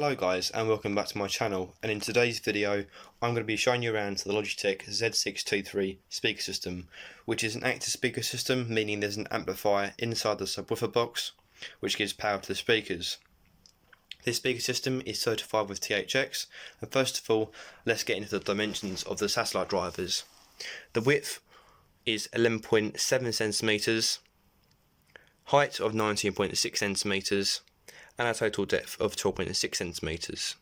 Hello guys, and welcome back to my channel, and in today's video I'm going to be showing you around to the Logitech Z623 speaker system, which is an active speaker system, meaning there's an amplifier inside the subwoofer box which gives power to the speakers. This speaker system is certified with THX, and first of all let's get into the dimensions of the satellite drivers. The width is 11.7 cm, height of 19.6 cm, and a total depth of 12.6 centimeters.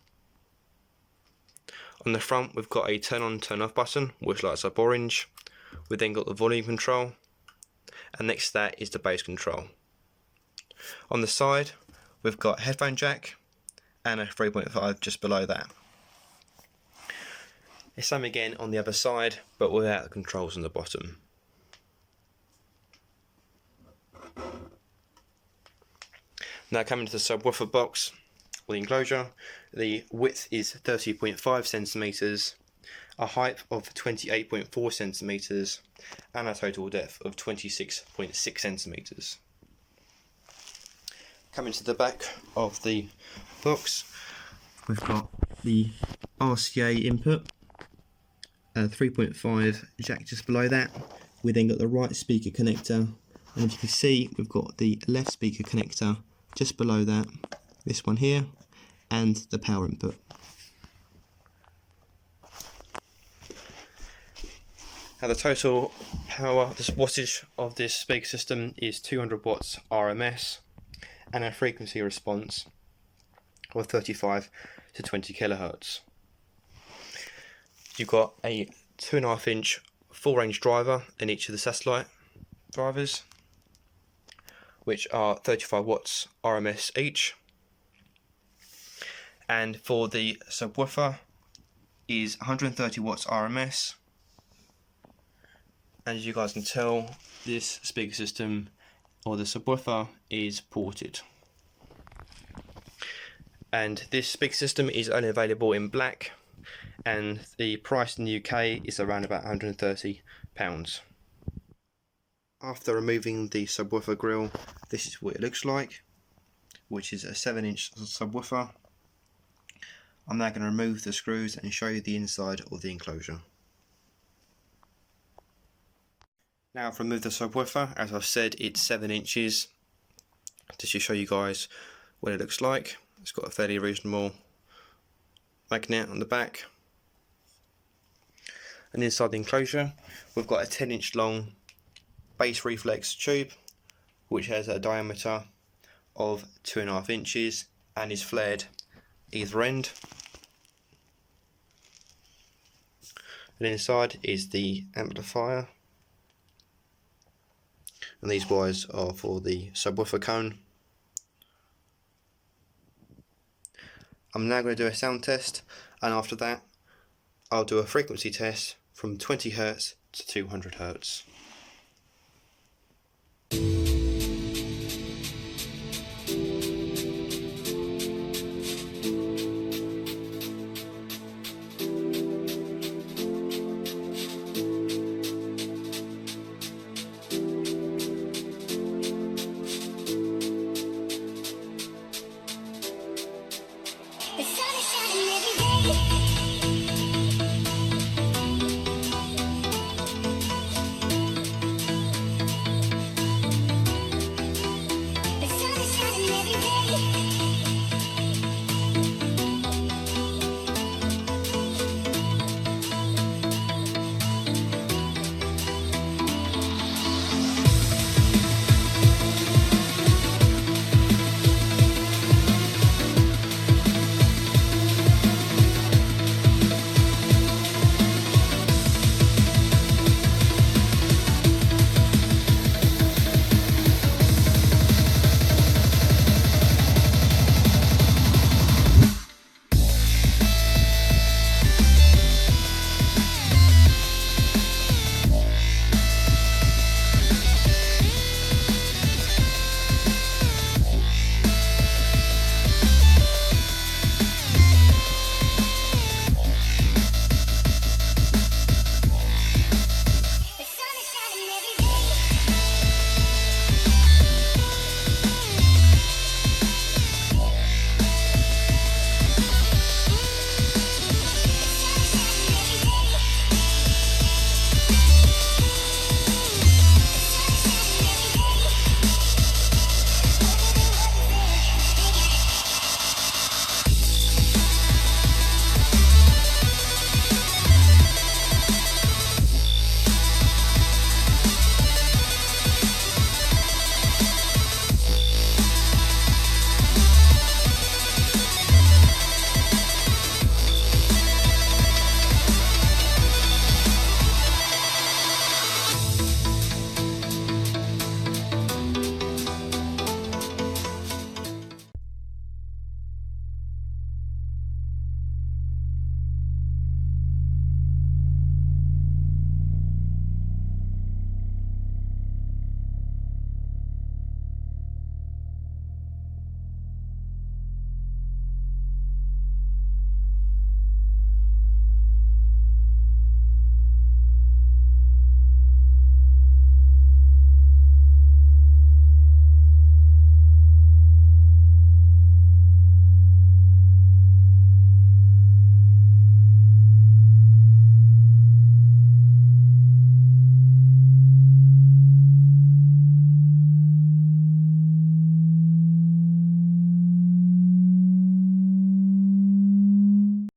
On the front we've got a turn on turn off button which lights up orange. We've then got the volume control, and next to that is the bass control. On the side we've got a headphone jack and a 3.5 just below that. The same again on the other side, but without the controls on the bottom. Now coming to the subwoofer box, or the enclosure, the width is 30.5 centimeters, a height of 28.4 centimeters, and a total depth of 26.6 centimeters. Coming to the back of the box, we've got the RCA input, a 3.5 jack just below that. We then got the right speaker connector, and as you can see we've got the left speaker connector just below that, this one here, and the power input. Now the total power, the wattage of this speaker system is 200 watts RMS and a frequency response of 35 to 20 kilohertz. You've got a 2.5 inch full range driver in each of the satellite drivers, which are 35 watts RMS each, and for the subwoofer is 130 watts RMS. As you guys can tell, this speaker system, or the subwoofer, is ported, and this speaker system is only available in black, and the price in the UK is around about £130. After removing the subwoofer grill, this is what it looks like, which is a 7-inch subwoofer. I'm now going to remove the screws and show you the inside of the enclosure. Now I've removed the subwoofer. As I've said, it's 7 inches. Just to show you guys what it looks like. It's got a fairly reasonable magnet on the back. And inside the enclosure we've got a 10-inch long bass reflex tube which has a diameter of 2.5 inches and is flared either end. And inside is the amplifier, and these wires are for the subwoofer cone. I'm now going to do a sound test, and after that I'll do a frequency test from 20 Hz to 200 Hz.